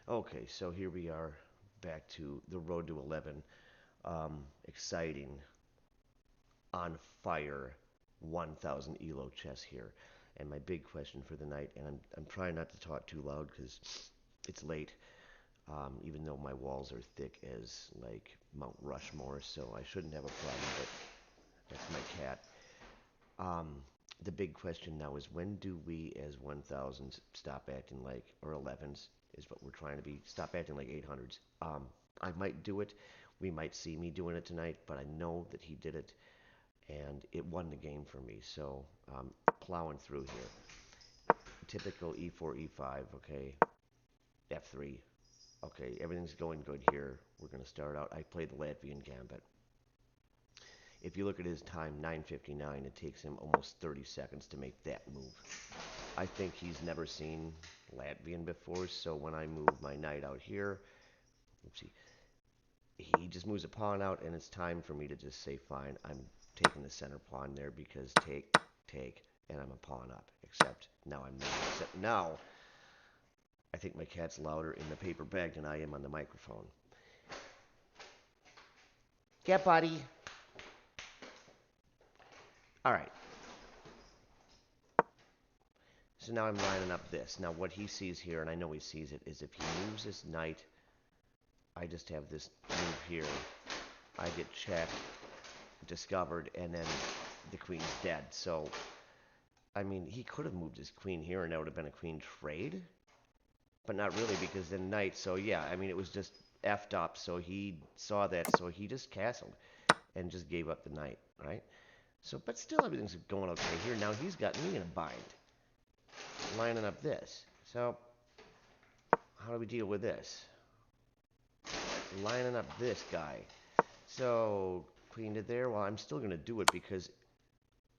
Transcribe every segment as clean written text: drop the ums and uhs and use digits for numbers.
Okay, so here we are back to the road to 11. Exciting, on fire, 1,000 elo chess here. And my big question for the night, and I'm trying not to talk too loud because it's late, even though my walls are thick as like Mount Rushmore, so I shouldn't have a problem, but that's my cat. Um, the big question now is when do we as 1,000s stop acting like, or 11s is what we're trying to be, stop acting like 800s. I might do it. We might see me doing it tonight, but I know that he did it and it won the game for me. So plowing through here. Typical e4, e5, okay. f3. Okay, everything's going good here. We're going to start out. I played the Latvian gambit. If you look at his time, 9:59, it takes him almost 30 seconds to make that move. I think he's never seen Latvian before, so when I move my knight out here, oopsie, he just moves a pawn out, and it's time for me to just say, fine, I'm taking the center pawn there because take, and I'm a pawn up. Except now I'm not. Except now, I think my cat's louder in the paper bag than I am on the microphone. Cat buddy. All right. So now I'm lining up this. Now what he sees here, and I know he sees it, is if he moves his knight, I just have this move here. I get checked, discovered, and then the queen's dead. So, I mean, he could have moved his queen here, and that would have been a queen trade, but not really because then knight. So yeah, I mean, it was just effed up. So he saw that, so he just castled and just gave up the knight, right? So, but still, everything's going okay here. Now he's got me in a bind, lining up this. So, how do we deal with this? Lining up this guy. So, queen to there. Well, I'm still going to do it because,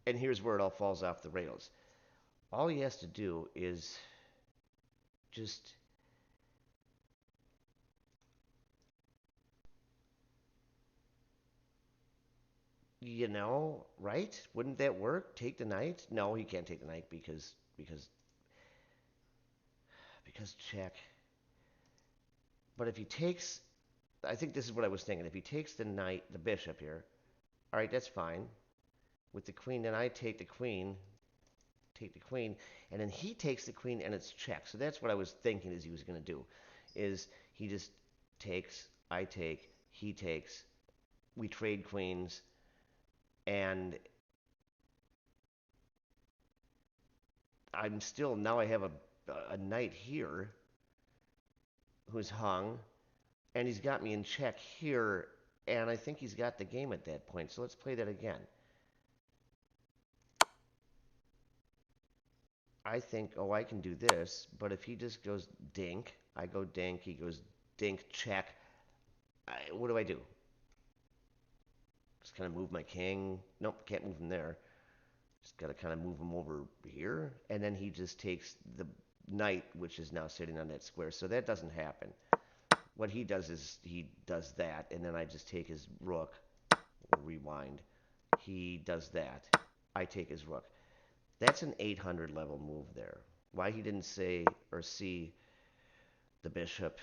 and here's where it all falls off the rails. All he has to do is just, right? Wouldn't that work? Take the knight? No, he can't take the knight because check. But if he takes, I think this is what I was thinking. If he takes the knight, the bishop here, all right, that's fine. With the queen, then I take the queen, and then he takes the queen, and it's check. So that's what I was thinking is he was going to do, is he just takes, I take, he takes, we trade queens, and I'm still now I have a knight here who's hung, and he's got me in check here, and I think he's got the game at that point. So let's play that again. I think, oh, I can do this, but if he just goes dink, I go dink, he goes dink, check. What do I do? Just kind of move my king. Nope, can't move him there. Just got to kind of move him over here, and then he just takes the knight, which is now sitting on that square. So that doesn't happen. What he does is he does that, and then I just take his rook. Rewind. He does that. I take his rook. That's an 800 level move there. Why he didn't say or see the bishop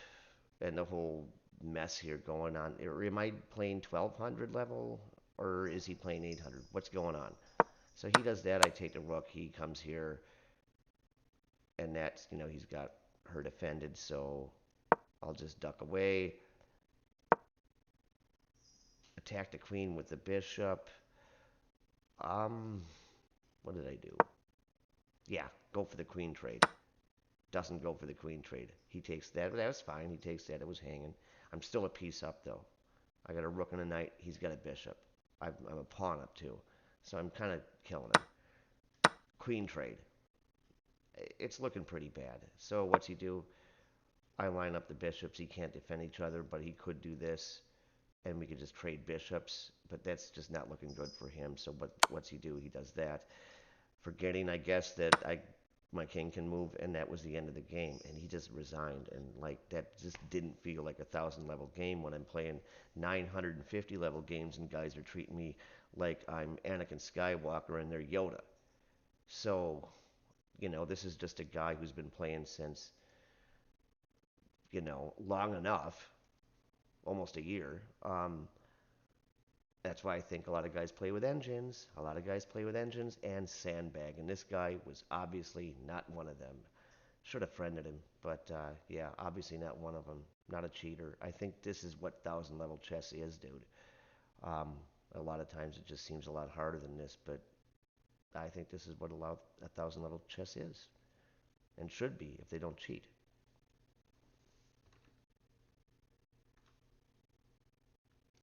and the whole mess here going on. Or am I playing 1200 level or is he playing 800? What's going on? So he does that. I take the rook. He comes here, and that's, he's got her defended. So I'll just duck away, attack the queen with the bishop. Um, what did I do? Yeah, go for the queen trade. Doesn't go for the queen trade. He takes that. That was fine. He takes that. It was hanging. I'm still a piece up, though. I got a rook and a knight. He's got a bishop. I'm a pawn up, too. So I'm kind of killing him. Queen trade. It's looking pretty bad. So what's he do? I line up the bishops. He can't defend each other, but he could do this, and we could just trade bishops. But that's just not looking good for him. So what's he do? He does that, forgetting, I guess, that my king can move, and that was the end of the game. And he just resigned, and like that just didn't feel like 1,000 level game when I'm playing 950 level games, and guys are treating me like I'm Anakin Skywalker and they're Yoda. So, this is just a guy who's been playing since long enough, almost a year. That's why I think a lot of guys play with engines. A lot of guys play with engines and sandbag, and this guy was obviously not one of them. Should have friended him, but yeah, obviously not one of them. Not a cheater. I think this is what thousand level chess is, dude. Um, a lot of times it just seems a lot harder than this, but I think this is what a thousand level chess is, and should be if they don't cheat.